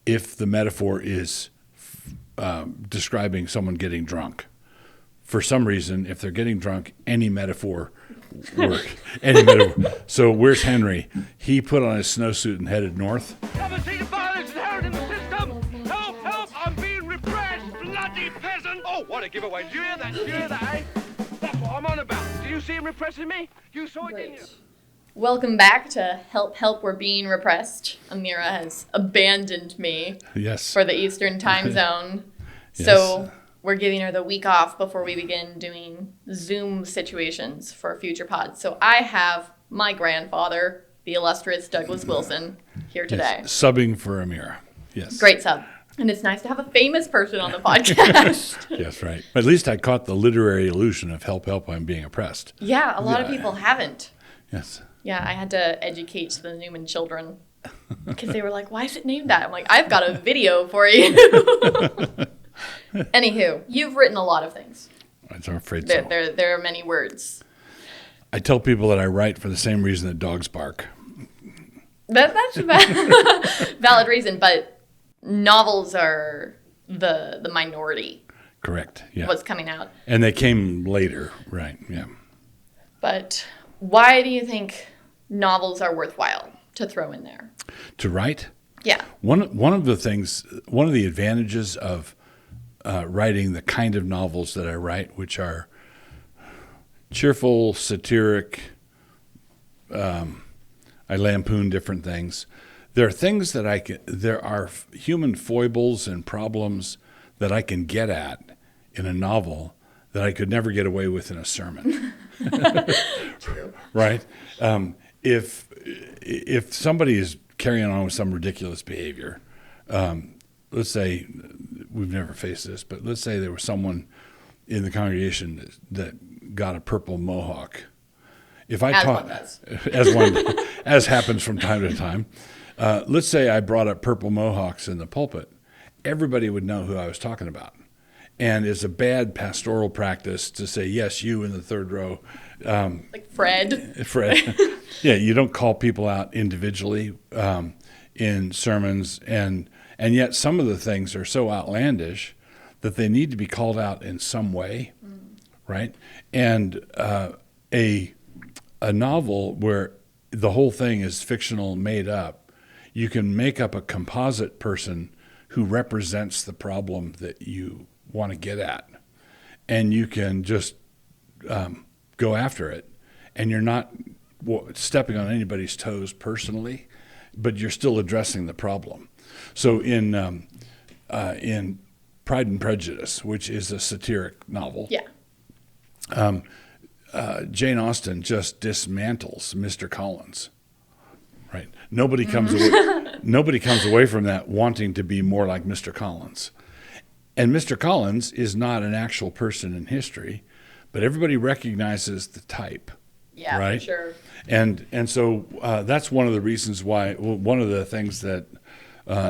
if the metaphor is describing someone getting drunk. For some reason, if they're getting drunk, any metaphor works. So where's Henry? He put on his snowsuit and headed north. Ever seen violence inherent in the system? Help, help, I'm being repressed, bloody peasant! Oh, what a giveaway. Did you hear that? Did you hear that, eh? That's what I'm on about. Did you see him repressing me? You saw it, didn't you? Welcome back to Help, Help, We're Being Repressed. Amira has abandoned me for the Eastern time zone. Yes. So we're giving her the week off before we begin doing Zoom situations for future pods. So I have my grandfather, the illustrious Douglas Wilson, here today. Yes. Subbing for Amira. Yes. Great sub. And it's nice to have a famous person on the podcast. Yes, right. At least I caught the literary illusion of help, help, I'm being oppressed. Yeah, a lot of people haven't. Yes. Yeah, I had to educate the Newman children because they were like, why is it named that? I'm like, I've got a video for you. Anywho, you've written a lot of things. I'm afraid so. There are many words. I tell people that I write for the same reason that dogs bark. That's a valid reason, but novels are the minority. Correct, yeah. What's coming out. And they came later, right, yeah. But why do you think novels are worthwhile to throw in there? To write? Yeah. One of the advantages of writing the kind of novels that I write, which are cheerful, satiric, I lampoon different things. There are things that there are human foibles and problems that I can get at in a novel that I could never get away with in a sermon. True. Right? If somebody is carrying on with some ridiculous behavior, let's say, we've never faced this, but let's say there was someone in the congregation that got a purple mohawk. If I taught, as happens from time to time, let's say I brought up purple mohawks in the pulpit, everybody would know who I was talking about. And it's a bad pastoral practice to say, yes, you in the third row. Like Fred. Fred. Yeah, you don't call people out individually in sermons. And yet some of the things are so outlandish that they need to be called out in some way, right? And a novel where the whole thing is fictional, made up, you can make up a composite person who represents the problem that you want to get at, and you can just go after it, and you're not stepping on anybody's toes personally, but you're still addressing the problem. So in Pride and Prejudice, which is a satiric novel, Jane Austen just dismantles Mr. Collins. Right? Nobody comes away from that wanting to be more like Mr. Collins. And Mr. Collins is not an actual person in history, but everybody recognizes the type. Yeah, right? for sure. And so that's one of the reasons why, one of the things that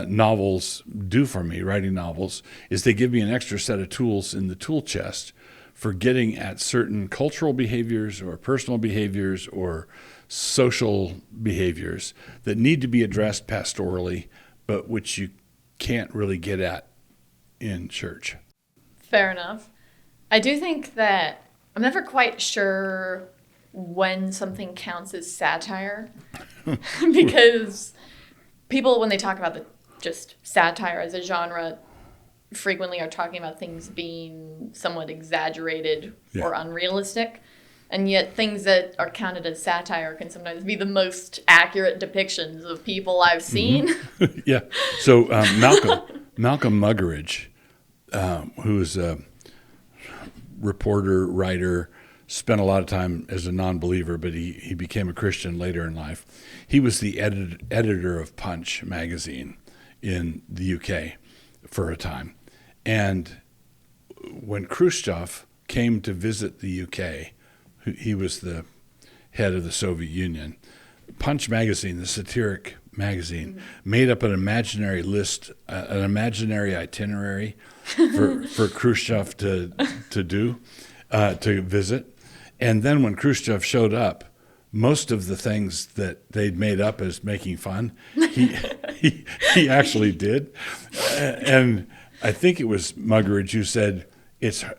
novels do for me, writing novels, is they give me an extra set of tools in the tool chest for getting at certain cultural behaviors or personal behaviors or social behaviors that need to be addressed pastorally, but which you can't really get at in church. Fair enough. I do think that I'm never quite sure when something counts as satire because people, when they talk about just satire as a genre, frequently are talking about things being somewhat exaggerated or unrealistic. And yet things that are counted as satire can sometimes be the most accurate depictions of people I've seen. Mm-hmm. Yeah. So Malcolm Muggeridge, who is a reporter, writer, spent a lot of time as a non-believer, but he became a Christian later in life. He was the editor of Punch magazine in the UK for a time. And when Khrushchev came to visit the UK, he was the head of the Soviet Union, Punch magazine, the satiric magazine, made up an imaginary list, an imaginary itinerary for Khrushchev to visit. And then when Khrushchev showed up, most of the things that they'd made up as making fun, he actually did. And I think it was Muggeridge who said,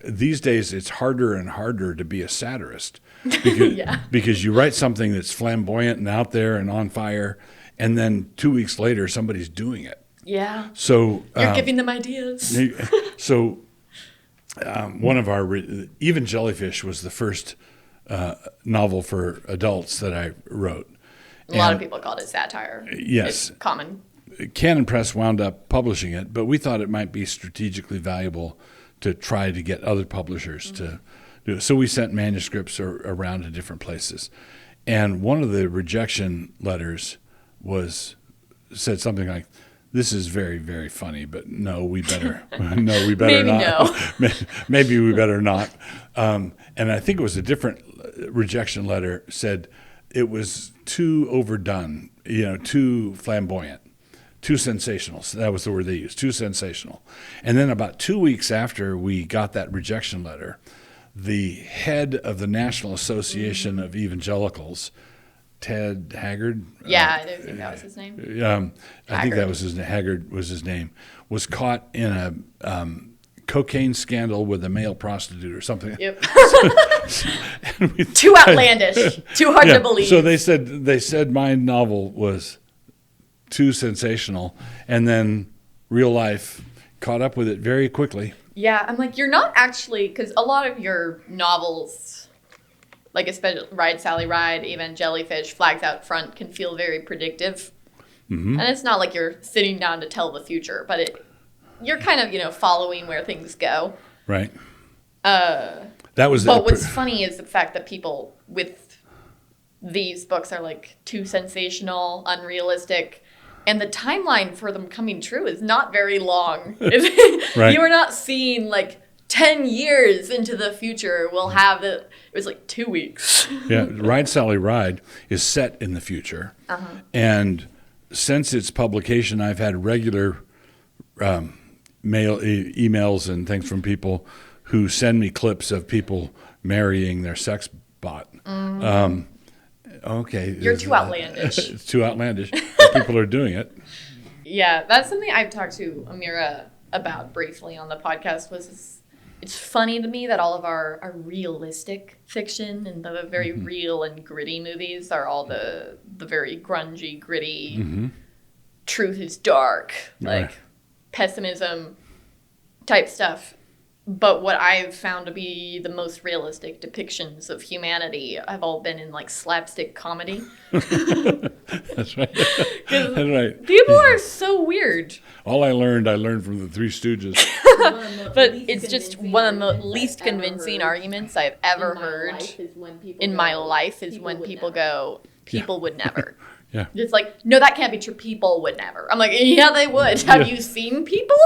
these days it's harder and harder to be a satirist because you write something that's flamboyant and out there and on fire, and then 2 weeks later somebody's doing it. Yeah. So you're giving them ideas. So one of our Even Jellyfish was the first novel for adults that I wrote. A lot of people called it satire. Yes. It's common. Canon Press wound up publishing it, but we thought it might be strategically valuable to try to get other publishers to do it. So we sent manuscripts around to different places. And one of the rejection letters said something like, "This is very, very funny, but no, we better Maybe not. No. Maybe we better not." And I think it was a different rejection letter said it was too overdone, too flamboyant, too sensational. So that was the word they used, too sensational. And then about 2 weeks after we got that rejection letter, the head of the National Association of Evangelicals, Ted Haggard. Yeah, I think that was his name. I think that was his name. Haggard was his name. Was caught in a cocaine scandal with a male prostitute or something. Yep. Too outlandish. Too hard to believe. So they said my novel was too sensational, and then real life caught up with it very quickly. Yeah, I'm like, you're not actually, because a lot of your novels, like especially Ride, Sally, Ride, even Jellyfish, Flags Out Front, can feel very predictive. Mm-hmm. And it's not like you're sitting down to tell the future, but you're kind of, following where things go. Right. But what's funny is the fact that people with these books are like too sensational, unrealistic, and the timeline for them coming true is not very long. Right. You are not seeing like 10 years into the future. We'll have it was like 2 weeks. Yeah, Ride, Sally, Ride is set in the future. Uh-huh. And since its publication, I've had regular emails and things from people who send me clips of people marrying their sex bot. Mm. Okay. You're too outlandish. It's too outlandish. People are doing it. Yeah, that's something I've talked to Amira about briefly on the podcast. It's funny to me that all of our realistic fiction and the very real and gritty movies are all the very grungy, gritty, truth is dark, like pessimism type stuff. But what I've found to be the most realistic depictions of humanity have all been in like slapstick comedy. That's right. That's right. People are so weird. All I learned from the Three Stooges. But it's just one of the least convincing arguments I've ever heard in my life is when people go, people would never. Yeah. It's like, no, that can't be true. People would never. I'm like, yeah, they would. Have you seen people?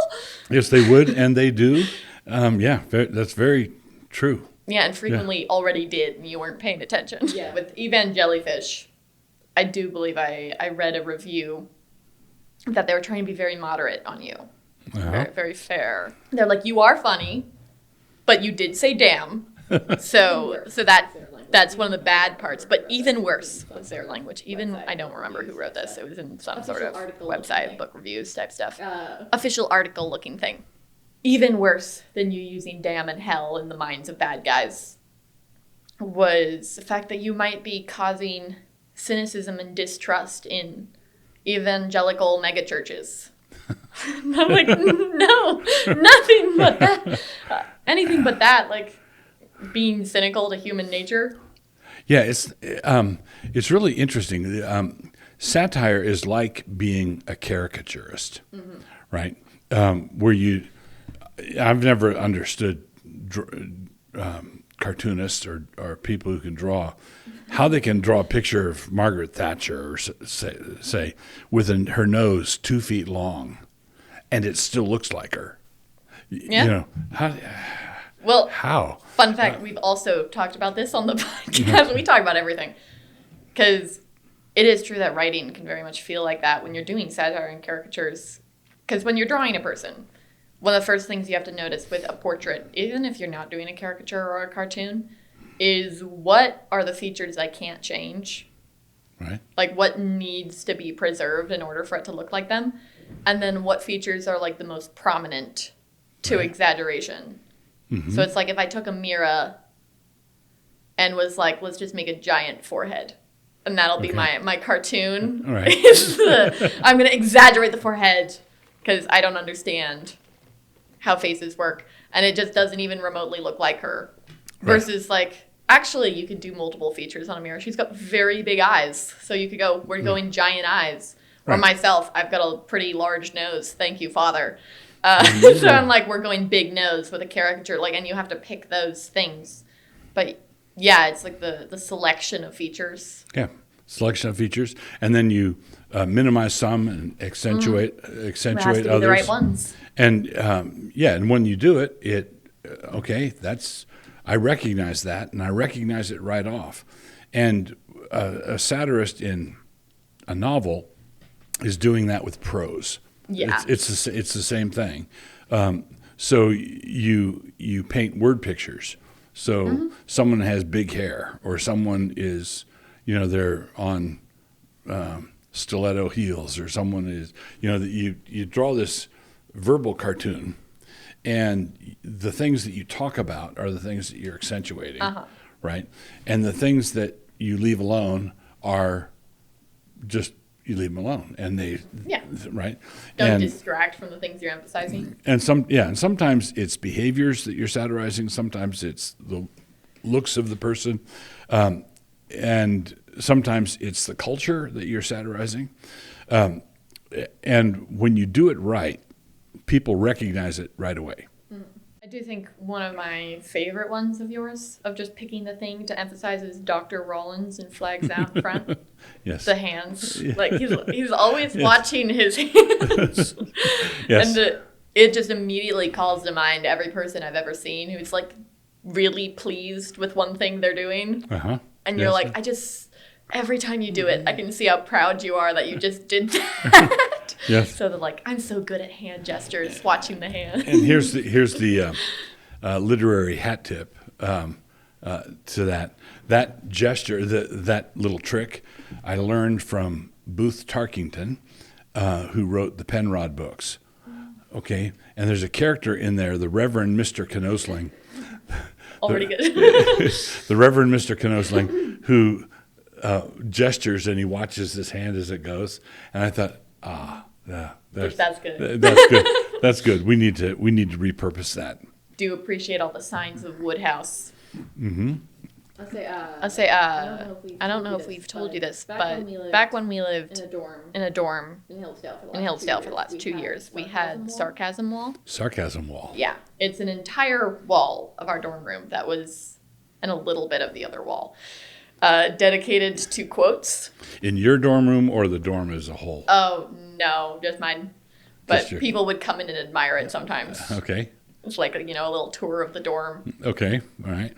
Yes, they would, and they do. That's very true. Yeah, and frequently already did, and you weren't paying attention. Yeah. With Even Jellyfish, I do believe I read a review that they were trying to be very moderate on you. Uh-huh. Very, very fair. They're like, you are funny, but you did say damn. So that's one of the bad parts. But even worse was their language. Even, I don't remember who wrote this. It was in some sort of website, book reviews type stuff. Official article looking thing. Even worse than you using damn and hell in the minds of bad guys was the fact that you might be causing cynicism and distrust in evangelical megachurches. I'm like, no, nothing but that. Anything but that, like being cynical to human nature. Yeah, it's really interesting. Satire is like being a caricaturist, right? Where I've never understood cartoonists or people who can draw, how they can draw a picture of Margaret Thatcher, or say with her nose 2 feet long, and it still looks like her. Yeah. How? Fun fact, we've also talked about this on the podcast. We talk about everything. Because it is true that writing can very much feel like that when you're doing satire and caricatures. Because when you're drawing a person, one of the first things you have to notice with a portrait, even if you're not doing a caricature or a cartoon, is what are the features I can't change? Right. Like what needs to be preserved in order for it to look like them, and then what features are like the most prominent to exaggeration. So it's like if I took a mirror and was like, let's just make a giant forehead, and that'll be my cartoon. Right. I'm going to exaggerate the forehead because I don't understand how faces work, and it just doesn't even remotely look like her. Versus like, actually, you could do multiple features on a mirror. She's got very big eyes, so you could go, we're going giant eyes. Or myself, I've got a pretty large nose. Thank you, Father. So I'm like, we're going big nose with a caricature, like, and you have to pick those things. But yeah, it's like the selection of features. Yeah, selection of features, and then you minimize some and accentuate It has to be others. the right ones. And and when you do it, I recognize that, and I recognize it right off. And a satirist in a novel is doing that with prose. Yeah. It's the same thing. So you paint word pictures. So someone has big hair, or someone is, they're on stiletto heels, or someone is, you draw this verbal cartoon, and the things that you talk about are the things that you're accentuating, right? And the things that you leave alone are just, you leave them alone, and right. Don't distract from the things you're emphasizing. And sometimes it's behaviors that you're satirizing. Sometimes it's the looks of the person, and sometimes it's the culture that you're satirizing. And when you do it right, people recognize it right away. I do think one of my favorite ones of yours, of just picking the thing to emphasize, is Dr. Rollins and flags out in front. Yes. The hands. Like, he's always watching his hands. Yes. And it just immediately calls to mind every person I've ever seen who's, like, really pleased with one thing they're doing. And you're like, every time you do it, I can see how proud you are that you just did that. Yes. So they're like, I'm so good at hand gestures, watching the hand. And here's the literary hat tip to that gesture, that little trick, I learned from Booth Tarkington, who wrote the Penrod books. Okay, and there's a character in there, the Reverend Mr. Knosling. Already good. The Reverend Mr. Knosling, who gestures and he watches his hand as it goes, and I thought, that's good. That's good. That's good. We need to repurpose that. Do appreciate all the signs of Wodehouse. I'll say, I don't know if we've told you this, but back when we lived in a dorm in Hillsdale for the last 2 years, we had sarcasm wall. Sarcasm wall. Yeah, it's an entire wall of our dorm room that was, and a little bit of the other wall, dedicated to quotes. In your dorm room or the dorm as a whole? Oh, no, just mine. But Just your- people would come in and admire it sometimes. Okay. It's like, a little tour of the dorm. Okay. All right.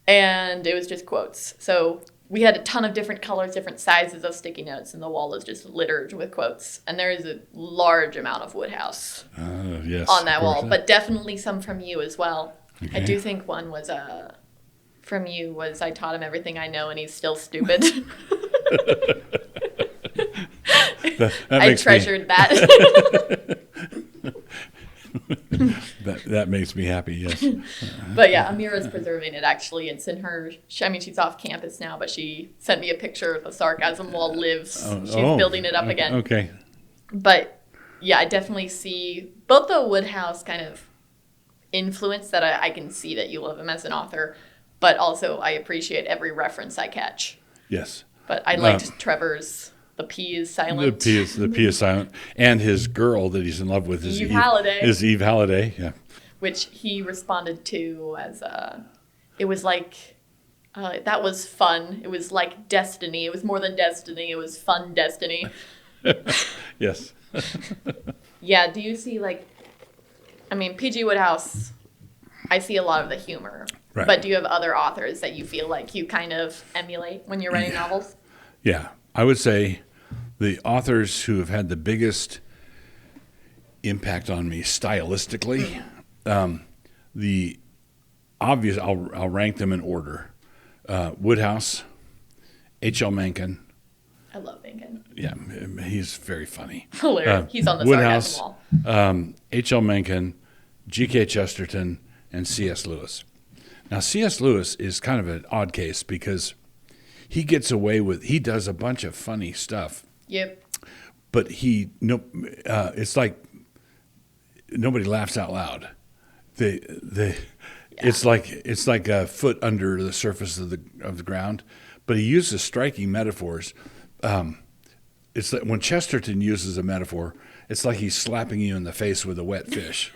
And it was just quotes. So we had a ton of different colors, different sizes of sticky notes, and the wall is just littered with quotes. And there is a large amount of Wodehouse Yes. on that of course. wall, but definitely some from you as well. Okay. I do think one was from you was, I taught him everything I know and he's still stupid. that I makes treasured that. that makes me happy. Yes. But yeah, Amira's preserving it, actually. It's in her, she's off campus now, but she sent me a picture of the sarcasm wall lives. She's building it up again. Okay. But yeah, I definitely see both the Wodehouse kind of influence that I can see that you love him as an author, but also I appreciate every reference I catch. Yes. But I liked Trevor's The P is Silent. The P is silent, and his girl that he's in love with is Eve Halliday. Is Eve Halliday? Yeah. Which he responded to as it was like, that was fun. It was like destiny. It was more than destiny. It was fun destiny. Yes. Yeah. Do you see P.G. Wodehouse? I see a lot of the humor. Right. But do you have other authors that you feel like you kind of emulate when you're writing novels? Yeah, I would say the authors who have had the biggest impact on me stylistically, the obvious, I'll rank them in order. Wodehouse, H.L. Mencken. I love Mencken. Yeah, he's very funny. Hilarious. He's on the sarcasm Wodehouse, wall. H.L. Mencken, G.K. Chesterton, and C.S. Lewis. Now, C.S. Lewis is kind of an odd case because he gets away with, he does a bunch of funny stuff, Yep. but it's like nobody laughs out loud. It's like a foot under the surface of the ground, but he uses striking metaphors. It's like when Chesterton uses a metaphor, it's like he's slapping you in the face with a wet fish.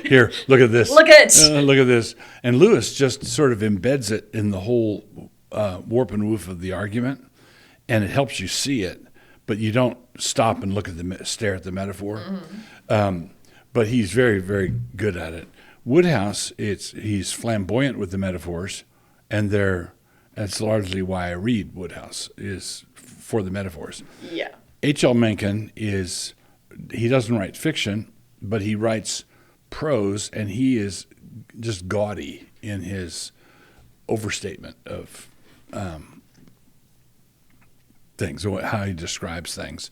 Here, look at this. Look at Look at this. And Lewis just sort of embeds it in the whole warp and woof of the argument, and it helps you see it, but you don't stop and stare at the metaphor. Mm-hmm. But he's very, very good at it. Wodehouse, he's flamboyant with the metaphors, and that's largely why I read Wodehouse, is for the metaphors. Yeah. H.L. Mencken he doesn't write fiction, but he writes prose, and he is just gaudy in his overstatement of things, how he describes things.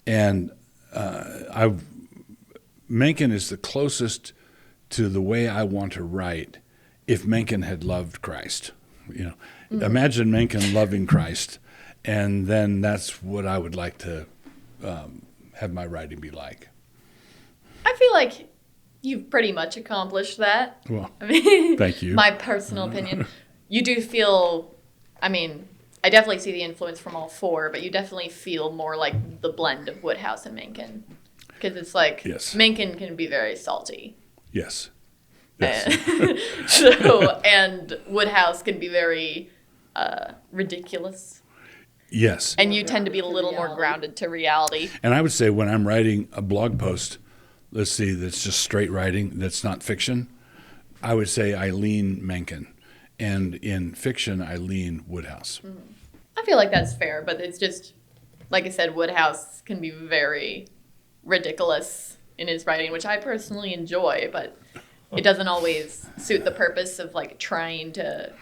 And Mencken is the closest to the way I want to write if Mencken had loved Christ. Imagine Mencken loving Christ, and then that's what I would like to have my writing be like. I feel like you've pretty much accomplished that. Well, I mean, thank you. My personal opinion. You do feel, I definitely see the influence from all four, but you definitely feel more like the blend of Wodehouse and Mencken. Because it's like, yes. Mencken can be very salty. Yes. And Wodehouse can be very ridiculous. Yes. And you tend to be a little more grounded to reality. And I would say when I'm writing a blog post, let's see, that's just straight writing, that's not fiction, I would say I lean Mencken. And in fiction, I lean Wodehouse. I feel like that's fair, but it's just, like I said, Wodehouse can be very ridiculous in his writing, which I personally enjoy, but it doesn't always suit the purpose of like trying to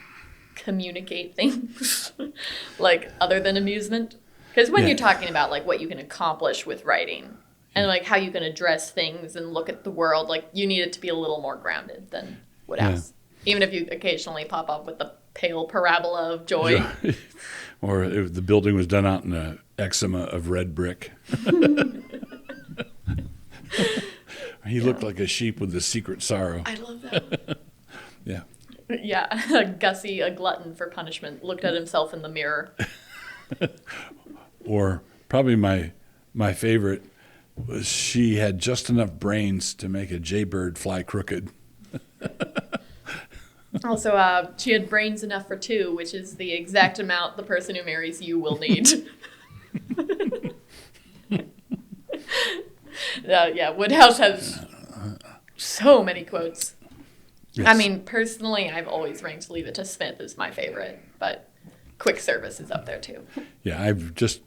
communicate things like other than amusement. Because when you're talking about like what you can accomplish with writing and like how you can address things and look at the world, like you need it to be a little more grounded than Wodehouse. Even if you occasionally pop up with the pale parabola of joy. Or if the building was done out in an eczema of red brick. He looked like a sheep with a secret sorrow. I love that. Yeah. Yeah, Gussie, a glutton for punishment, looked at himself in the mirror. Or probably my favorite was she had just enough brains to make a jaybird fly crooked. Also, she had brains enough for two, which is the exact amount the person who marries you will need. Wodehouse has so many quotes. Yes. Personally, I've always ranked Leave It to Smith as my favorite, but Quick Service is up there too. Yeah, I've just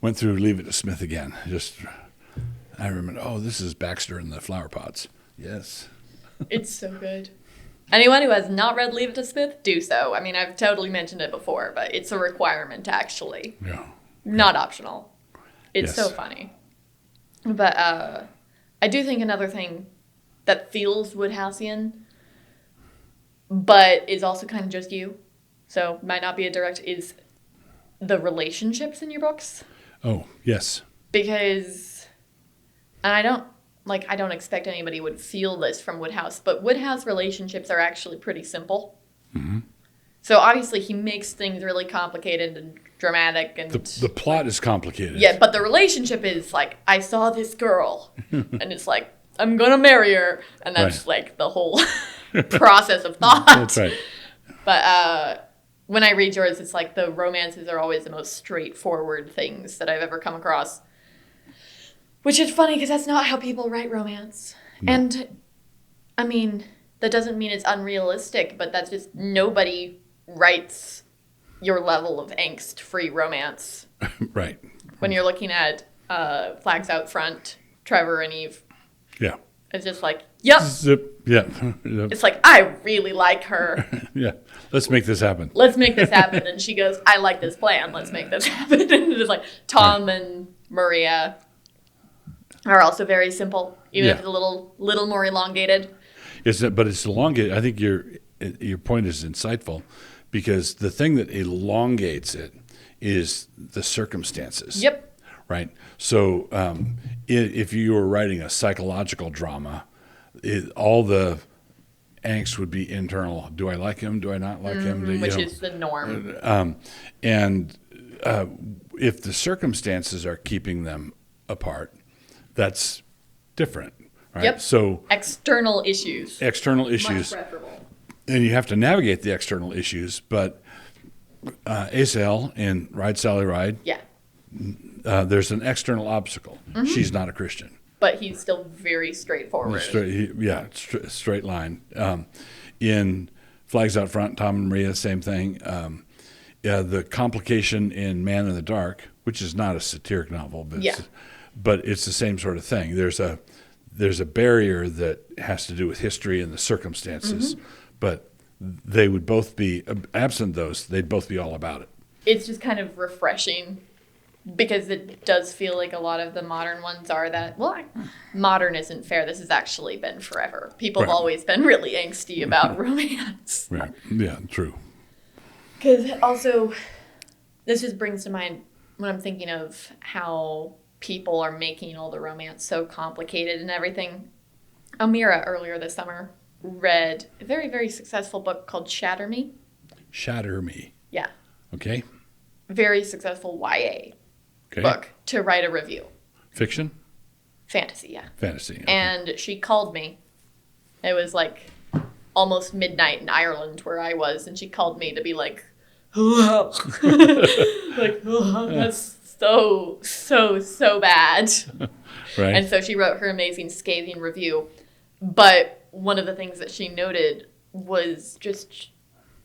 went through Leave It to Smith again. I remember, this is Baxter in the Flower Pots. Yes. It's so good. Anyone who has not read Leave It to Smith, do so. I've totally mentioned it before, but it's a requirement, actually. Yeah. Not optional. It's Yes. so funny. But I do think another thing that feels Woodhouseian, but is also kind of just you, so might not be a direct, is the relationships in your books. Oh, yes. Because, and I don't expect anybody would feel this from Wodehouse, but Wodehouse relationships are actually pretty simple. Mm-hmm. So obviously he makes things really complicated and dramatic, and The plot is complicated. yeah, but the relationship is like, I saw this girl, and it's like, I'm gonna marry her, and that's like the whole process of thought. That's right. But when I read yours, it's like the romances are always the most straightforward things that I've ever come across. Which is funny because that's not how people write romance. No. And, that doesn't mean it's unrealistic, but that's just nobody writes your level of angst-free romance. Right. When you're looking at Flags Out Front, Trevor and Eve. Yeah. It's just like, yep. Zip. Yeah. Yep. It's like, I really like her. Yeah. Let's make this happen. Let's make this happen. And she goes, I like this plan. Let's make this happen. And it's like Tom and Maria are also very simple, even if it's a little more elongated. But it's elongated. I think your point is insightful, because the thing that elongates it is the circumstances. Yep. Right. So if you were writing a psychological drama, all the angst would be internal. Do I like him? Do I not like him? Which is the norm. And if the circumstances are keeping them apart, that's different. Right? Yep. So external issues. Much preferable. And you have to navigate the external issues. But Asael in Ride Sally Ride, Yeah. There's an external obstacle. She's not a Christian. But he's still very straightforward. Straight line. In Flags Out Front, Tom and Maria, same thing. The complication in Man in the Dark, which is not a satiric novel, but it's the same sort of thing. There's a barrier that has to do with history and the circumstances, but they would both be, absent those, they'd both be all about it. It's just kind of refreshing, because it does feel like a lot of the modern ones are that, well, modern isn't fair. This has actually been forever. People have always been really angsty about romance. Right. Yeah, true. Because also, this just brings to mind when I'm thinking of how people are making all the romance so complicated and everything. Amira, earlier this summer, read a very, very successful book called Shatter Me. Shatter Me. Yeah. Okay. Very successful YA book to write a review. Fiction? Fantasy, yeah. Fantasy. Okay. And she called me. It was like almost midnight in Ireland where I was, and she called me to be like, oh, like, oh, that's so bad. Right. And so she wrote her amazing scathing review. But one of the things that she noted was just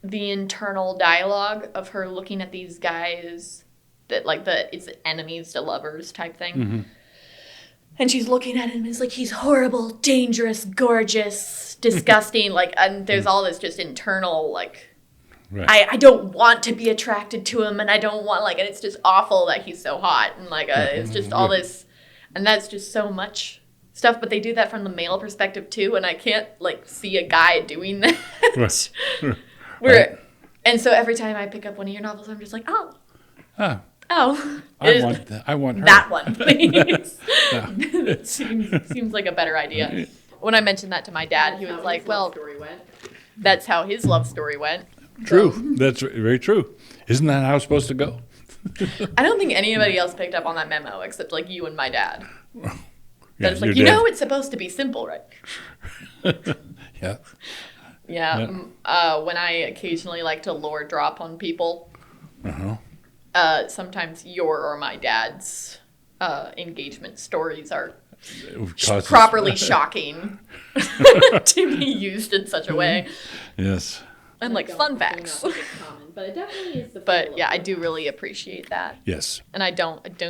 the internal dialogue of her looking at these guys that like it's enemies to lovers type thing. And she's looking at him and it's like, he's horrible, dangerous, gorgeous, disgusting. Like, and there's all this just internal, like, I don't want to be attracted to him, and I don't want, like, and it's just awful that he's so hot. And like, it's just all this, and that's just so much stuff. But they do that from the male perspective too. And I can't like see a guy doing that. And so every time I pick up one of your novels, I'm just like, I want her. That one, please. It seems like a better idea. When I mentioned that to my dad, he was like, well, that's how his love story went. True. So. That's very true. Isn't that how it's supposed to go? I don't think anybody else picked up on that memo except like you and my dad. Yeah, it's like, you know, it's supposed to be simple, right? Yeah. Yeah. When I occasionally like to lore drop on people, sometimes your or my dad's engagement stories are properly shocking to be used in such a way. Yes. And like fun facts. But it definitely is the feel. But yeah, I do really appreciate that. Yes. And I do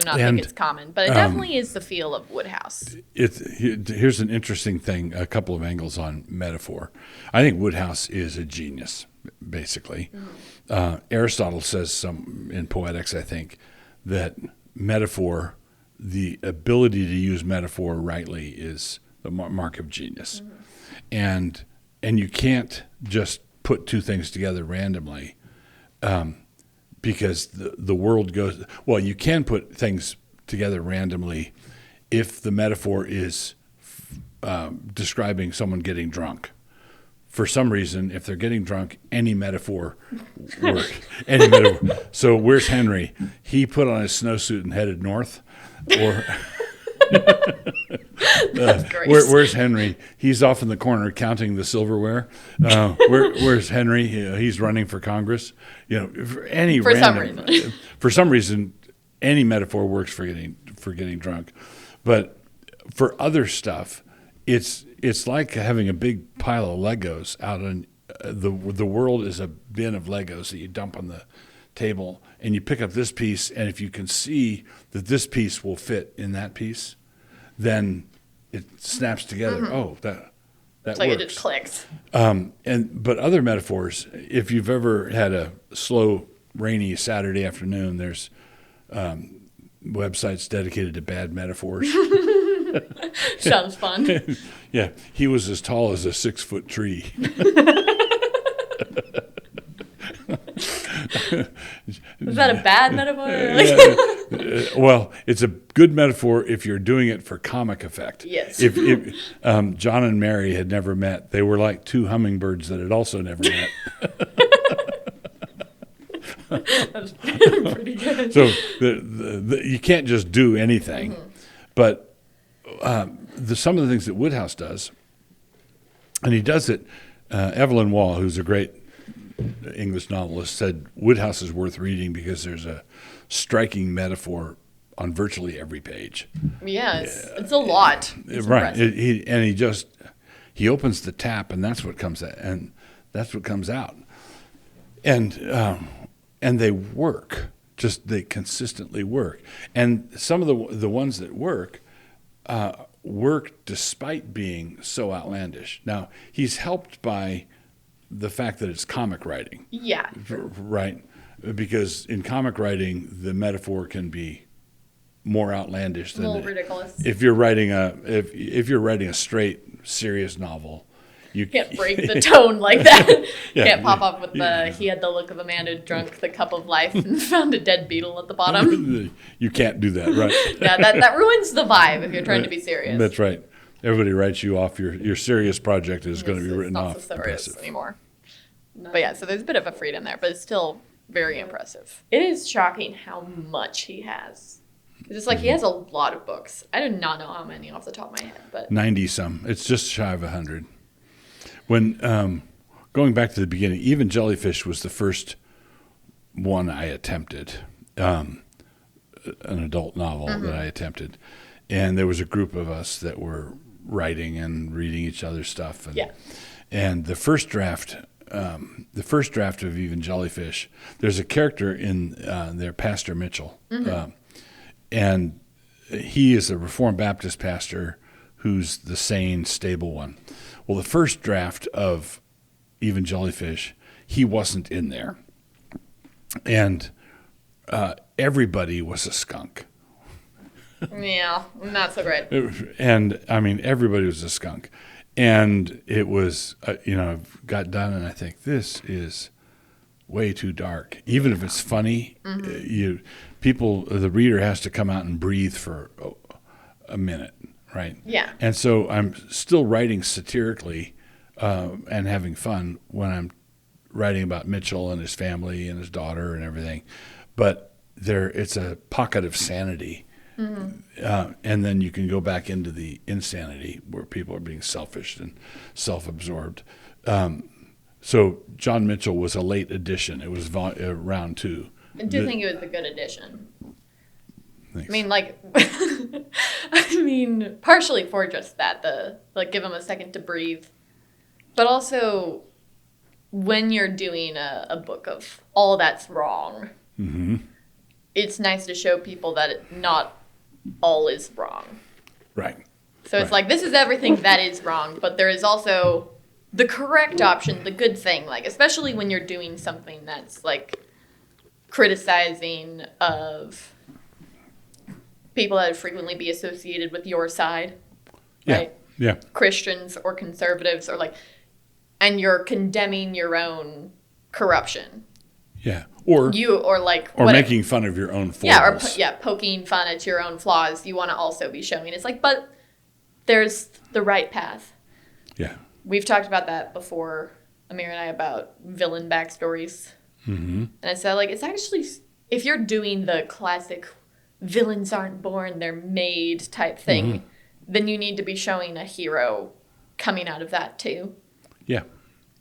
not think it's common, but it definitely is the feel of Wodehouse. Here's an interesting thing, a couple of angles on metaphor. I think Wodehouse is a genius, basically. Aristotle says in Poetics, I think, that metaphor, the ability to use metaphor rightly is the mark of genius. And you can't just put two things together randomly. Because the world goes, well, you can put things together randomly if the metaphor is describing someone getting drunk. For some reason, if they're getting drunk, any metaphor works. Any metaphor. So where's Henry? He put on his snowsuit and headed north. Or where's Henry? He's off in the corner counting the silverware. Where's Henry? He's running for Congress. You know, for some reason, any metaphor works for getting drunk. But for other stuff, it's like having a big pile of Legos out on the world is a bin of Legos that you dump on the table, and you pick up this piece, and if you can see that this piece will fit in that piece, then it snaps together. Oh, that It's like works. it just clicks. But other metaphors, if you've ever had a slow, rainy Saturday afternoon, there's websites dedicated to bad metaphors. Sounds fun. Yeah, he was as tall as a 6-foot tree. Is that a bad metaphor? Well, it's a good metaphor if you're doing it for comic effect. Yes. If John and Mary had never met, they were like two hummingbirds that had also never met. That's pretty good. So you can't just do anything. But some of the things that Wodehouse does, and he does it, Evelyn Waugh, who's a great English novelist, said Wodehouse is worth reading because there's a striking metaphor on virtually every page. Yeah, it's a lot. It's Right. impressive. He opens the tap, and that's what comes out, and they work. They consistently work. And some of the ones that work despite being so outlandish. Now, he's helped by the fact that it's comic writing. Yeah. Right. Because in comic writing, the metaphor can be more outlandish A than little ridiculous. if you're writing if you're writing a straight serious novel. You Can't break the tone like that. Yeah. Can't pop up with he had the look of a man who drank the cup of life and found a dead beetle at the bottom. You can't do that, right? Yeah, that ruins the vibe if you're trying to be serious. That's right. Everybody writes you off. Your serious project is going to be It's written not off. so serious Impressive. anymore. But yeah, so there's a bit of a freedom there, but it's still very impressive. It is shocking how much he has. It's just like he has a lot of books. I do not know how many off the top of my head, but 90 some. It's just shy of 100. When going back to the beginning, even Jellyfish was the first one I attempted, an adult novel that I attempted, and there was a group of us that were writing and reading each other's stuff, and the first draft of even Jellyfish, there's a character in there, Pastor Mitchell, and he is a Reformed Baptist pastor who's the sane, stable one. Well, the first draft of even Jellyfish, he wasn't in there. And everybody was a skunk. yeah, not so great. And, I mean, everybody was a skunk. And it was, got done, and I think, this is way too dark. Even if it's funny, the reader has to come out and breathe for a minute. Right. Yeah. And so I'm still writing satirically and having fun when I'm writing about Mitchell and his family and his daughter and everything. But it's a pocket of sanity. And then you can go back into the insanity where people are being selfish and self-absorbed. So John Mitchell was a late addition. It was round 2. I do think it was a good addition. Thanks. I mean, partially for just that, give him a second to breathe. But also, when you're doing a book of all that's wrong, it's nice to show people that not all is wrong. Right. So it's like, this is everything that is wrong, but there is also the correct option, the good thing, especially when you're doing something that's, criticizing of people that would frequently be associated with your side, right? Yeah. Christians or conservatives and you're condemning your own corruption. Yeah. Or making fun of your own flaws. Poking fun at your own flaws. You want to also be showing but there's the right path. Yeah. We've talked about that before, Amir and I, about villain backstories. And I said, it's actually, if you're doing the classic villains aren't born, they're made type thing, then you need to be showing a hero coming out of that too. Yeah.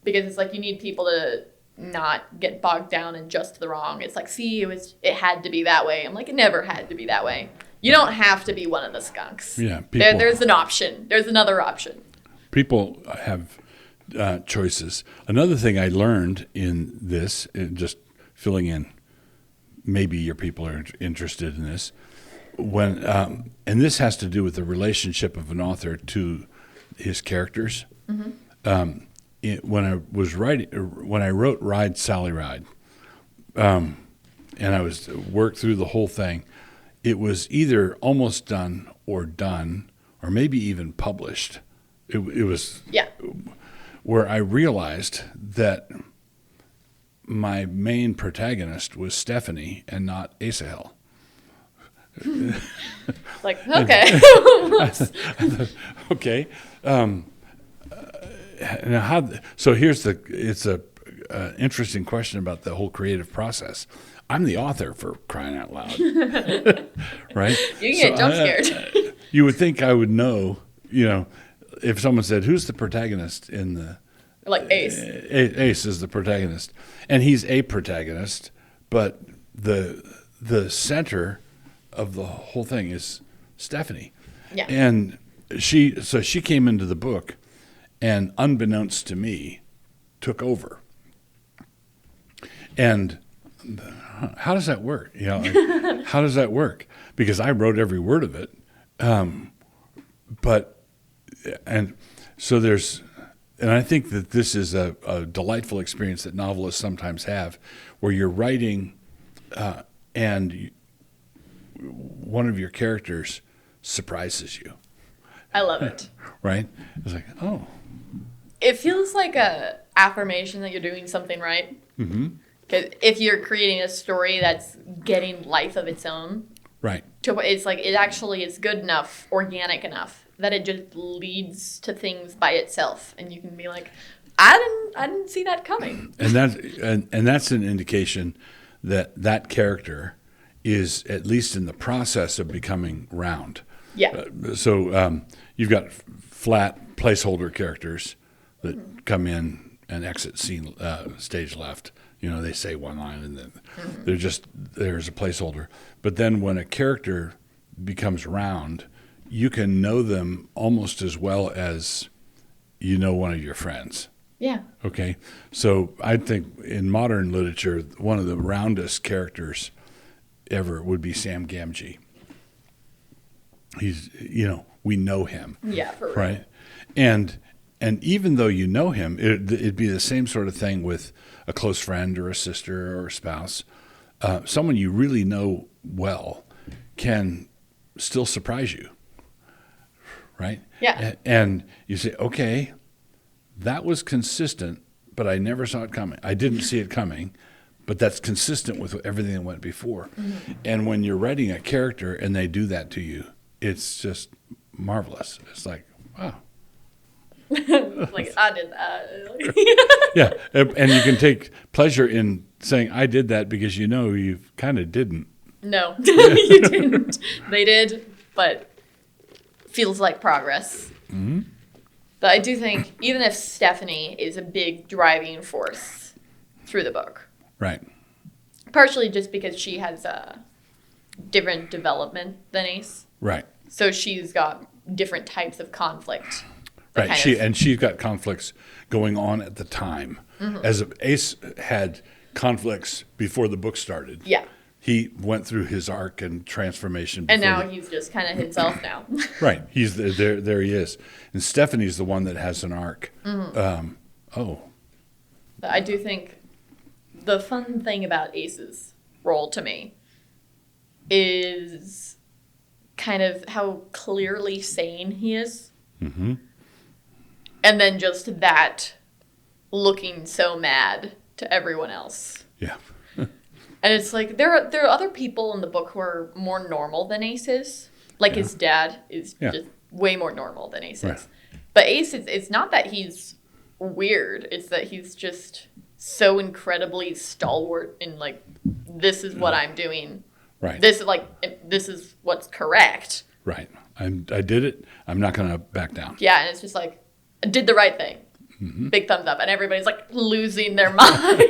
Because it's you need people to not get bogged down in just the wrong. It's it had to be that way. I'm it never had to be that way. You don't have to be one of the skunks. Yeah. There's an option. There's another option. People have choices. Another thing I learned in this, just filling in, maybe your people are interested in this, when and this has to do with the relationship of an author to his characters. When I wrote Ride Sally Ride, and I worked through the whole thing, it was either almost done, or maybe even published. It was where I realized that my main protagonist was Stephanie and not Asahel. Like, okay. Okay. Now so here's it's a interesting question about the whole creative process. I'm the author, for crying out loud. Right? You can get jump scared. You would think I would know, if someone said, who's the protagonist in the... Like Ace. Ace is the protagonist. And he's a protagonist, but the center of the whole thing is Stephanie. Yeah. And she came into the book and, unbeknownst to me, took over. And how does that work? How does that work? Because I wrote every word of it. And I think that this is a delightful experience that novelists sometimes have, where you're writing and one of your characters surprises you. I love it. Right? It's like, oh. It feels like a affirmation that you're doing something right. Mm-hmm. Because if you're creating a story that's getting life of its own, right? It's like it actually is good enough, organic enough, that it just leads to things by itself, and you can be like, I didn't see that coming. And that's an indication that character is at least in the process of becoming round. Yeah. So you've got flat placeholder characters that come in and exit scene stage left. They say one line and then there's a placeholder. But then when a character becomes round, you can know them almost as well as one of your friends. Yeah. Okay. So I think in modern literature, one of the roundest characters ever would be Sam Gamgee. He's, we know him. Yeah, for real. Right. And even though you know him, it'd be the same sort of thing with a close friend or a sister or a spouse. Someone you really know well can still surprise you, right? Yeah. And you say, okay, that was consistent, but I never saw it coming. I didn't see it coming, but that's consistent with everything that went before. Mm-hmm. And when you're writing a character and they do that to you, it's just marvelous. It's like, wow. Like, I did that. Yeah, and you can take pleasure in saying, I did that, because you kind of didn't. No, you didn't. They did, but feels like progress. Mm-hmm. But I do think, even if Stephanie is a big driving force through the book. Right. Partially just because she has a different development than Ace. Right. So she's got different types of conflict. Right, she's got conflicts going on at the time. Mm-hmm. As Ace had conflicts before the book started. Yeah. He went through his arc and transformation. And now he's just kind of himself now. Right, he's there he is. And Stephanie's the one that has an arc. Mm-hmm. But I do think the fun thing about Ace's role to me is kind of how clearly sane he is. Mm-hmm. And then just that looking so mad to everyone else. Yeah. And it's like, there are other people in the book who are more normal than Ace is. Like, his dad is just way more normal than Ace is. Right. But Ace, it's not that he's weird. It's that he's just so incredibly stalwart in, like, this is what I'm doing. Right. This is what's correct. Right. I did it. I'm not going to back down. Yeah, and it's just like, I did the right thing. Mm-hmm. Big thumbs up. And everybody's like losing their mind.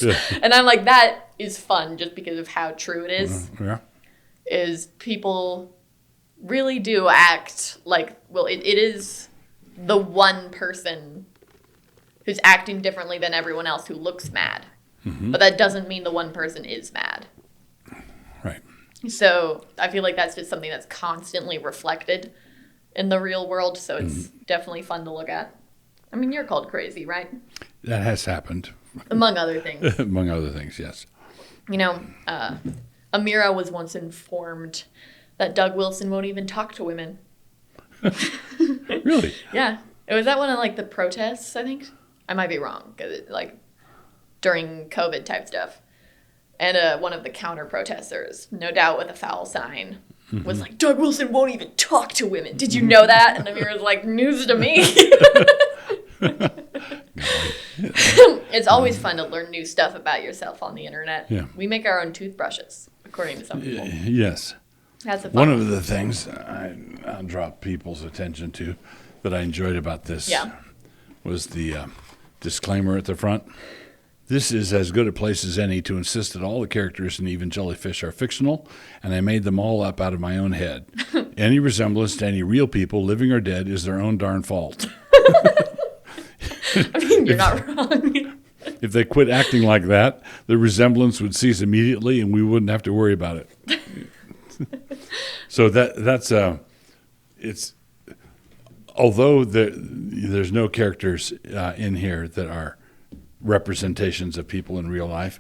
Yeah. And I'm like, that is fun just because of how true it is. Yeah. Is people really do act like, well, it is the one person who's acting differently than everyone else who looks mad. Mm-hmm. But that doesn't mean the one person is mad. Right. So I feel like that's just something that's constantly reflected in the real world. So it's definitely fun to look at. I mean, you're called crazy, right? That has happened. Among other things. Among other things, yes. You know, Amira was once informed that Doug Wilson won't even talk to women. Really? Yeah. It was at one of, like, the protests, I think. I might be wrong, because, like, during COVID type stuff. And one of the counter protesters, no doubt with a foul sign, was like, Doug Wilson won't even talk to women. Did you know that? And Amira was like, news to me. It's always fun to learn new stuff about yourself on the internet. Yeah. We make our own toothbrushes, according to some people. Yes. That's a fun One of the things I'll draw people's attention to that I enjoyed about this was the disclaimer at the front. This is as good a place as any to insist that all the characters in Even Jellyfish are fictional, and I made them all up out of my own head. Any resemblance to any real people, living or dead, is their own darn fault. I mean, you're not wrong. If they quit acting like that, the resemblance would cease immediately, and we wouldn't have to worry about it. So that's it's although there's no characters in here that are representations of people in real life,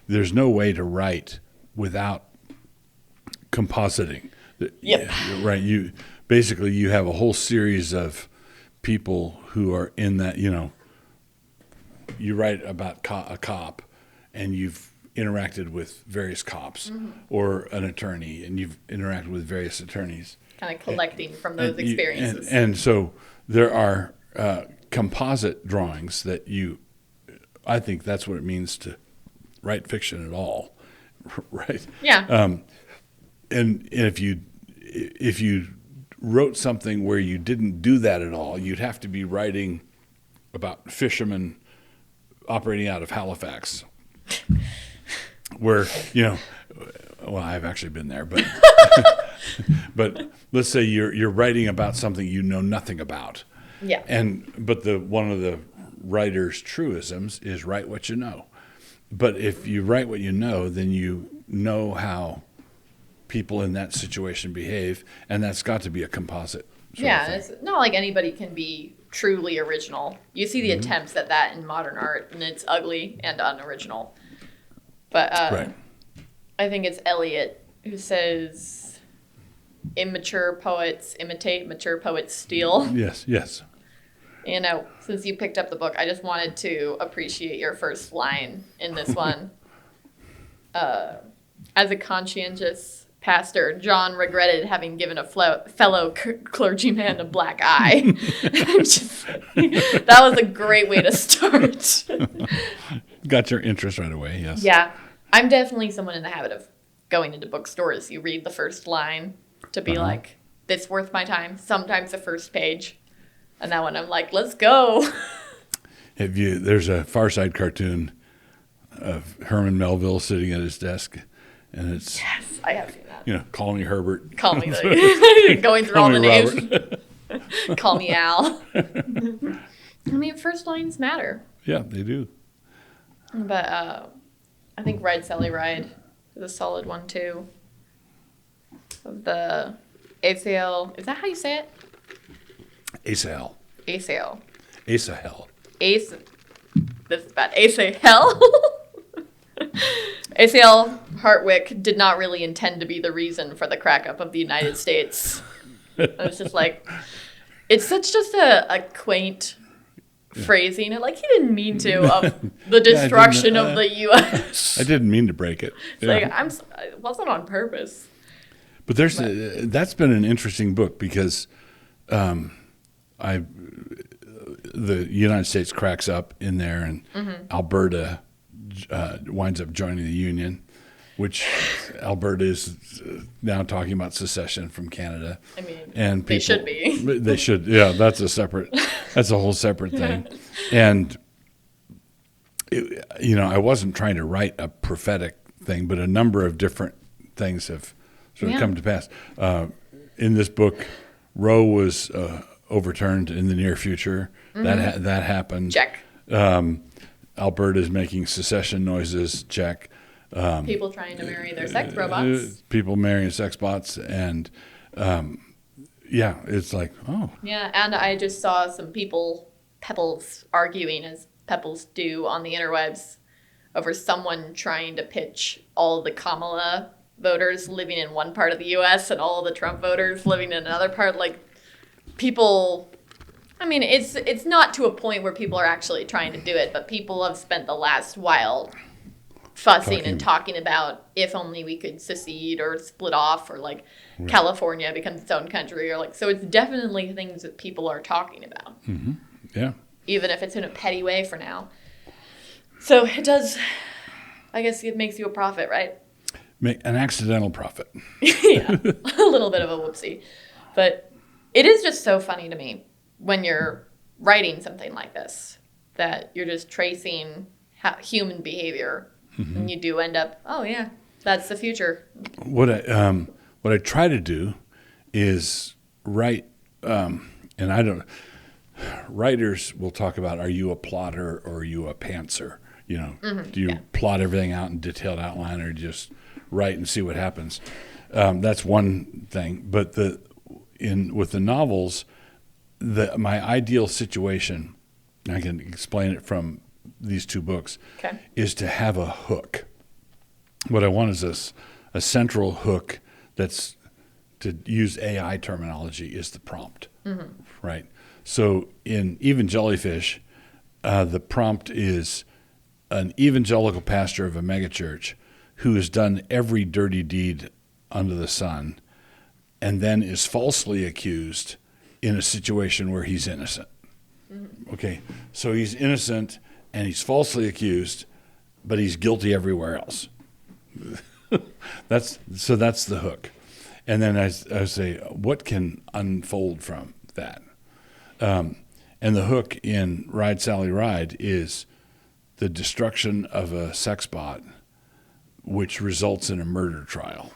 there's no way to write without compositing. Yep. Right. You have a whole series of people who are in that, you write about a cop and you've interacted with various cops or an attorney and you've interacted with various attorneys. Kind of collecting from those experiences. And so there are composite drawings that I think that's what it means to write fiction at all, right? Yeah. And if you wrote something where you didn't do that at all, you'd have to be writing about fishermen operating out of Halifax, where well, I've actually been there, but but let's say you're writing about something you know nothing about. Yeah. But one of the writer's truisms is write what you know. But if you write what you know, then you know how people in that situation behave, and that's got to be a composite. It's not like anybody can be truly original. You see the attempts at that in modern art, and it's ugly and unoriginal. But right. I think it's Eliot who says, immature poets imitate, mature poets steal. Yes. Since you picked up the book, I just wanted to appreciate your first line in this one. As a conscientious pastor, John regretted having given a fellow clergyman a black eye. That was a great way to start. Got your interest right away, yes. Yeah. I'm definitely someone in the habit of going into bookstores. You read the first line to be like, this worth my time. Sometimes the first page. And that one I'm like, let's go. There's a Far Side cartoon of Herman Melville sitting at his desk, and it's Yes, I have seen that. Call me Herbert. Call me going through all the names. Call me Al. I mean, first lines matter. Yeah, they do. But I think Ride Sally Ride is a solid one too. Of the ACL, is that how you say it? Asahel. ACL. Asahel. This is bad. ACL. ACL Hartwick did not really intend to be the reason for the crack up of the United States. It's just like, it's such just a quaint phrasing. Like, he didn't mean to, of the destruction of the U.S. I didn't mean to break it. It's like, it wasn't on purpose. But that's been an interesting book because the United States cracks up in there, and Alberta winds up joining the Union, which Alberta is now talking about secession from Canada. I mean, and they should be. They should. Yeah, that's a whole separate thing. And I wasn't trying to write a prophetic thing, but a number of different things have sort of come to pass. In this book, Roe was overturned in the near future. That happened. Check. Alberta is making secession noises. Check. People trying to marry their sex robots. People marrying sex bots, and yeah, it's like, oh, Yeah, and I just saw some pebbles arguing, as pebbles do on the interwebs, over someone trying to pitch all the Kamala voters living in one part of the U.S. and all the Trump voters living in another part. Like, people, I mean, it's not to a point where people are actually trying to do it, but people have spent the last while fussing and talking about if only we could secede or split off, or like California becomes its own country, or like, so it's definitely things that people are talking about. Mm-hmm. Yeah. Even if it's in a petty way for now. So it does, I guess it makes you a prophet, right? Make an accidental prophet. Yeah, a little bit of a whoopsie. But it is just so funny to me when you're writing something like this, that you're just tracing human behavior, and you do end up, oh yeah, that's the future. What I try to do is write, and I don't. Writers will talk about, are you a plotter or are you a pantser? You know, do you plot everything out in detailed outline, or just write and see what happens? That's one thing. But with the novels, my ideal situation, I can explain it from these two books, is to have a hook. What I want is a central hook that's, to use AI terminology, is the prompt, right? So in Even Jellyfish, the prompt is an evangelical pastor of a megachurch who has done every dirty deed under the sun and then is falsely accused in a situation where he's innocent. Okay, so he's innocent and he's falsely accused, but he's guilty everywhere else. That's the hook. And then I say, what can unfold from that? And the hook in Ride, Sally, Ride is the destruction of a sex bot, which results in a murder trial.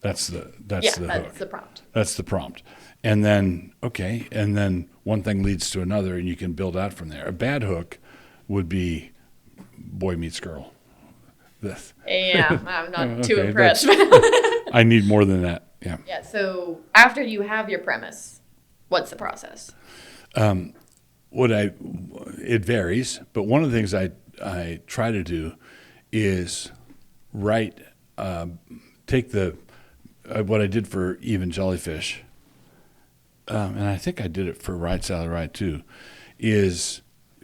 That's the hook. That's the prompt. That's the prompt. And then, and then one thing leads to another, and you can build out from there. A bad hook would be boy meets girl. Yeah, I'm not too impressed. I need more than that. Yeah. Yeah. So after you have your premise, what's the process? It varies, but one of the things I try to do is write, take what I did for Even Jellyfish, and I think I did it for Ride, Sally, Ride too, is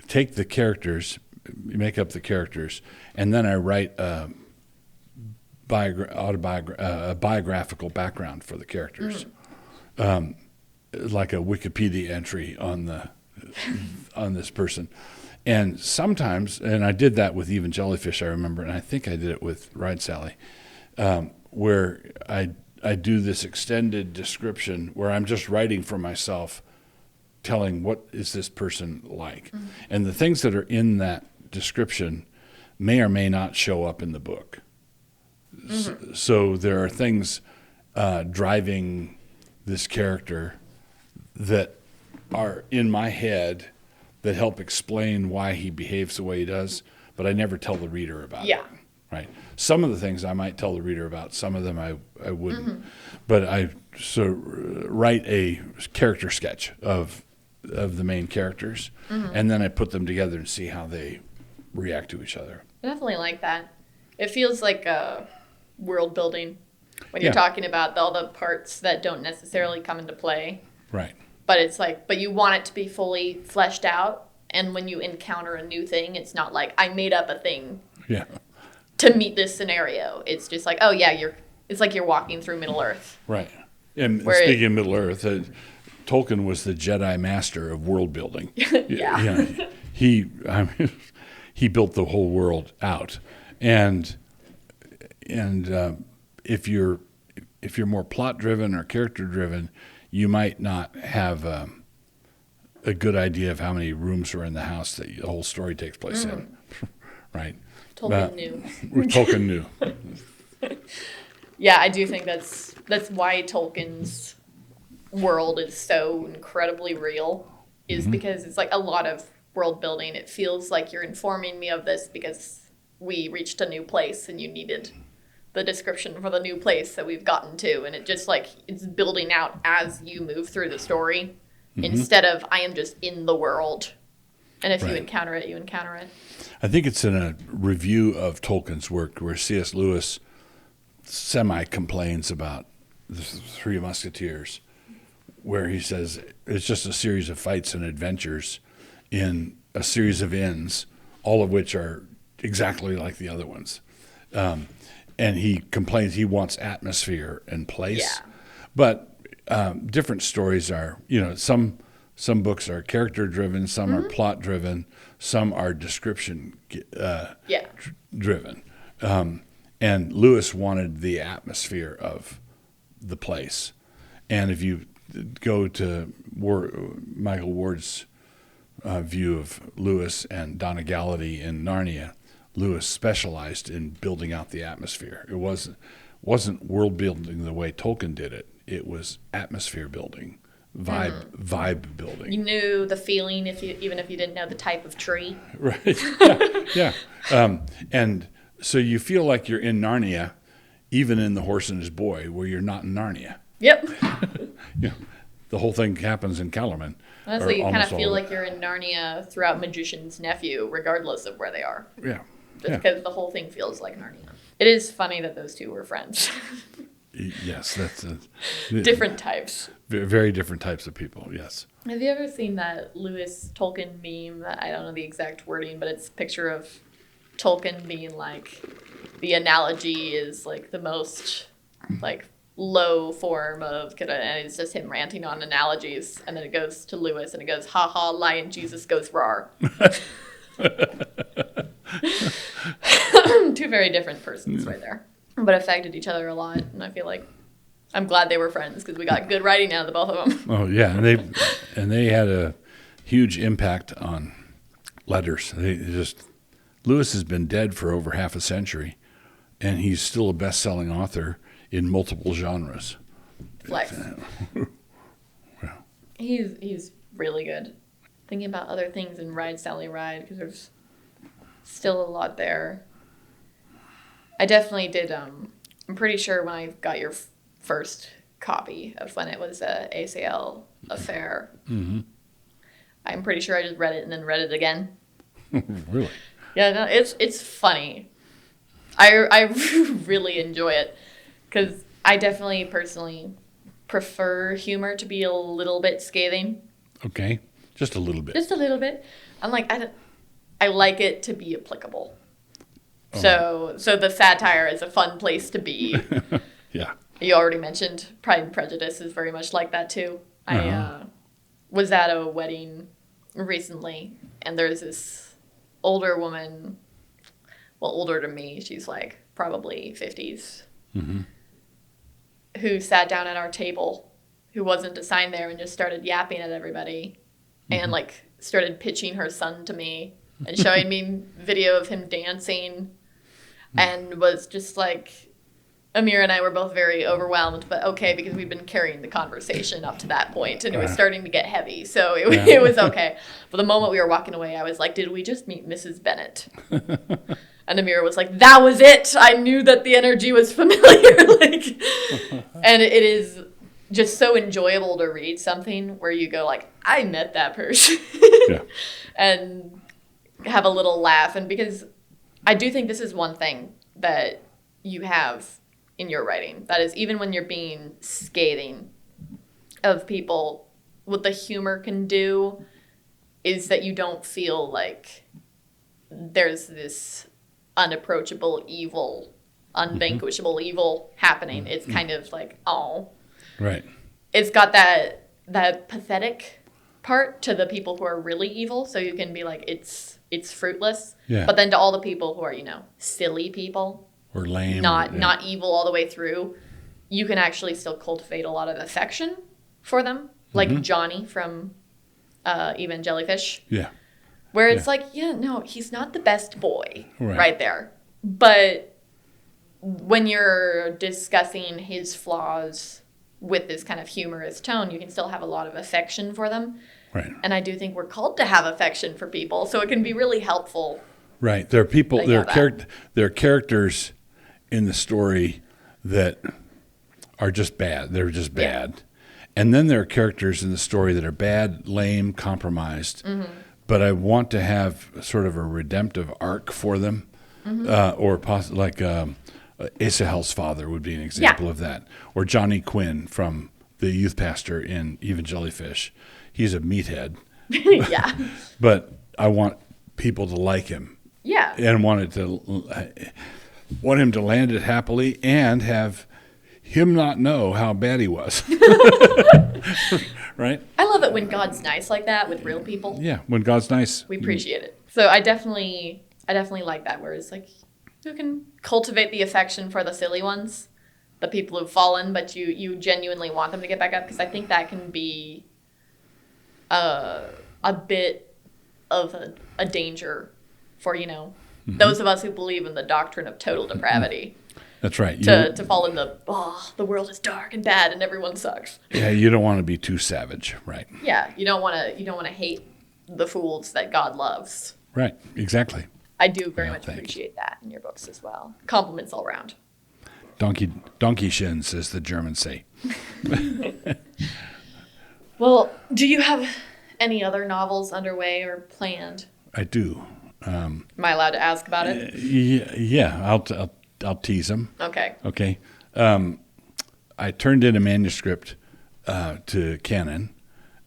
take the characters, make up the characters, and then I write a biographical background for the characters. Like a Wikipedia entry on this person. And sometimes, and I did that with Even Jellyfish, I remember, and I think I did it with Ride Sally, where I do this extended description where I'm just writing for myself, telling what is this person like. And the things that are in that description may or may not show up in the book. So there are things driving this character that are in my head that help explain why he behaves the way he does, but I never tell the reader about it. Right. Some of the things I might tell the reader about, some of them I wouldn't. But I write a character sketch of the main characters, and then I put them together and see how they react to each other. I definitely like that. It feels like world building when you're talking about all the parts that don't necessarily come into play. Right. But it's like, but you want it to be fully fleshed out. And when you encounter a new thing, it's not like I made up a thing to meet this scenario. It's just like, oh yeah, it's like you're walking through Middle Earth. Right. And speaking of Middle Earth, Tolkien was the Jedi master of world building. He built the whole world out. And if you're more plot driven or character driven, you might not have a good idea of how many rooms are in the house that the whole story takes place in, right? Tolkien knew. Tolkien knew. Yeah, I do think that's why Tolkien's world is so incredibly real, is because it's like a lot of world building. It feels like you're informing me of this because we reached a new place and you needed the description for the new place that we've gotten to. And it just like, it's building out as you move through the story instead of I am just in the world. And if you encounter it, you encounter it. I think it's in a review of Tolkien's work where C.S. Lewis semi-complains about the Three Musketeers, where he says it's just a series of fights and adventures in a series of inns, all of which are exactly like the other ones. And he complains he wants atmosphere and place. Yeah. But different stories are, some books are character-driven, some are plot-driven, some are description driven. And Lewis wanted the atmosphere of the place. And if you go to Michael Ward's view of Lewis and Donegality in Narnia, Lewis specialized in building out the atmosphere. It wasn't world building the way Tolkien did it. It was atmosphere building, vibe building. You knew the feeling even if you didn't know the type of tree. Right. Yeah. And so you feel like you're in Narnia, even in The Horse and His Boy, where you're not in Narnia. Yep. The whole thing happens in Kellerman. Honestly, you kind of feel like you're in Narnia throughout Magician's Nephew, regardless of where they are. Yeah. Just because the whole thing feels like Narnia. It is funny that those two were friends. Yes, that's different types. Very different types of people, yes. Have you ever seen that Lewis Tolkien meme? I don't know the exact wording, but it's a picture of Tolkien being like, the analogy is like the most like low form of, and it's just him ranting on analogies, and then it goes to Lewis and it goes, ha ha, lion Jesus goes rar. Two very different persons right there, but affected each other a lot, and I feel like I'm glad they were friends because we got good writing out of the both of them. Oh yeah, and they had a huge impact on letters. Lewis has been dead for over half a century, and he's still a best-selling author in multiple genres. Flex. Well, he's really good. Thinking about other things in Ride Sally Ride because there's still a lot there. I definitely did. I'm pretty sure when I got your first copy of when it was a ACL affair, I'm pretty sure I just read it and then read it again. Really? Yeah, no, it's funny. I really enjoy it because I definitely personally prefer humor to be a little bit scathing. Okay, just a little bit. Just a little bit. I'm like, I like it to be applicable. So the satire is a fun place to be. Yeah. You already mentioned Pride and Prejudice is very much like that too. I was at a wedding recently, and there's this older woman, well, older to me, she's like probably 50s, who sat down at our table, who wasn't assigned there, and just started yapping at everybody, and like started pitching her son to me and showing me video of him dancing, and was just like, Amir and I were both very overwhelmed, but okay, because we'd been carrying the conversation up to that point, and it was starting to get heavy, so it was okay. But the moment we were walking away, I was like, did we just meet Mrs. Bennett? And Amir was like, that was it! I knew that the energy was familiar. And it is just so enjoyable to read something where you go like, I met that person. And have a little laugh. And because I do think this is one thing that you have in your writing. That is, even when you're being scathing of people, what the humor can do is that you don't feel like there's this unapproachable evil, unvanquishable evil happening. It's kind of like, oh. Right. It's got that pathetic part to the people who are really evil, so you can be like, it's fruitless. Yeah. But then to all the people who are, silly people, or lame, not evil all the way through, you can actually still cultivate a lot of affection for them, like Johnny from Eve and Jellyfish. Yeah. Where it's like, no, he's not the best boy right there. But when you're discussing his flaws with this kind of humorous tone, you can still have a lot of affection for them. Right. And I do think we're called to have affection for people, so it can be really helpful Right. There are people. But There yeah, are there are characters in the story that are just bad. They're just bad. And then there are characters in the story that are bad, lame, compromised. But I want to have sort of a redemptive arc for them, or like Asahel's father would be an example of that, or Johnny Quinn from the youth pastor in Even Jellyfish. He's a meathead, Yeah. but I want people to like him. Yeah. And want him to land it happily and have him not know how bad he was. Right? I love it when God's nice like that with real people. Yeah, when God's nice. We appreciate it. So I definitely like that, where it's like you can cultivate the affection for the silly ones, the people who've fallen, but you genuinely want them to get back up, because I think that can be a bit of a danger for, those of us who believe in the doctrine of total depravity. That's right. To fall in the world is dark and bad and everyone sucks. Yeah, you don't want to be too savage, right? Yeah, you don't want to hate the fools that God loves. Right, exactly. I do very much thanks. appreciate that in your books as well. Compliments all around. Donkey shins, as the Germans say. Well, do you have any other novels underway or planned? I do. Am I allowed to ask about it? Yeah, I'll tease them. Okay. Okay. I turned in a manuscript to Canon,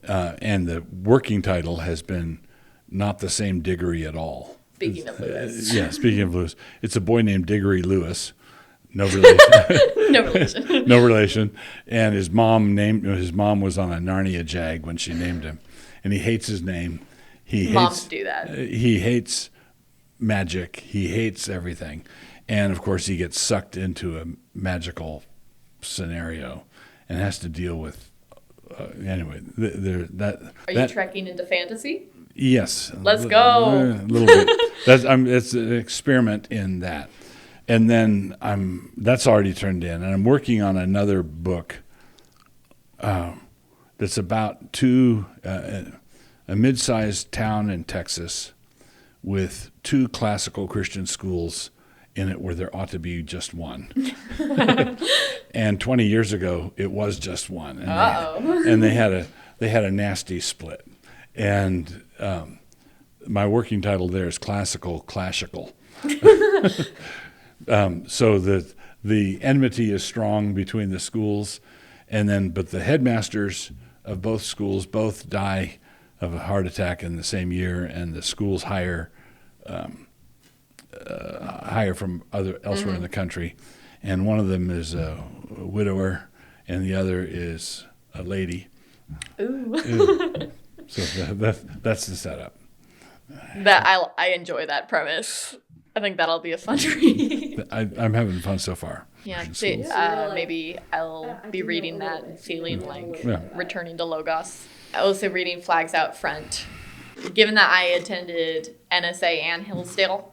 and the working title has been Not the Same Diggory at All. Speaking of Lewis. Yeah, speaking of Lewis. It's a boy named Diggory Lewis. No relation. No relation. No relation. And his mom was on a Narnia jag when she named him. And he hates his name. Moms do that. He hates magic. He hates everything. And of course he gets sucked into a magical scenario and has to deal with anyway. Are you trekking into fantasy? Yes. Let's go. A little bit. It's an experiment in that. And then that's already turned in, and I'm working on another book that's about a mid-sized town in Texas with 2 classical Christian schools in it where there ought to be just one. And 20 years ago, it was just one. And they had a nasty split. And my working title there is Classical. So the enmity is strong between the schools, but the headmasters of both schools both die of a heart attack in the same year, and the schools hire from elsewhere in the country, and one of them is a widower, and the other is a lady. Ooh. So that's the setup. I enjoy that premise. I think that'll be a fun read. I'm having fun so far. Yeah, maybe I'll be reading that and feeling like returning to Logos. Also reading Flags Out Front. Given that I attended NSA and Hillsdale,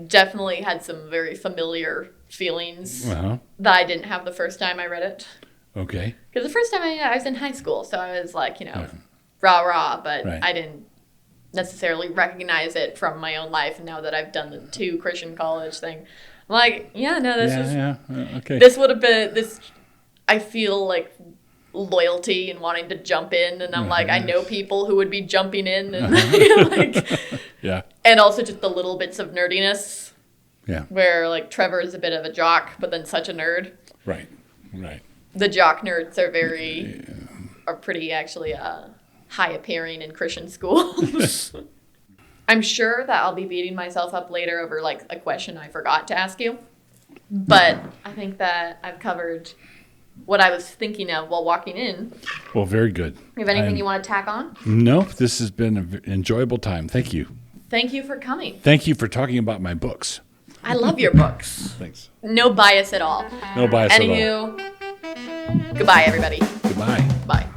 definitely had some very familiar feelings that I didn't have the first time I read it. Okay. Because the first time I was in high school, so I was like, rah, but I didn't necessarily recognize it from my own life. And now that I've done the 2 Christian college thing, I'm like, okay. This would have been this. I feel like loyalty and wanting to jump in, and I'm like, I know people who would be jumping in, and and also just the little bits of nerdiness. Yeah. Where like Trevor is a bit of a jock, but then such a nerd. Right. The jock nerds are pretty actually high appearing in Christian schools. I'm sure that I'll be beating myself up later over like a question I forgot to ask you. But I think that I've covered what I was thinking of while walking in. Well, very good. You have anything you want to tack on? No, this has been an enjoyable time. Thank you. Thank you for coming. Thank you for talking about my books. I love your books. Thanks. No bias at all. No bias at all. Anywho, goodbye, everybody. Goodbye. Bye.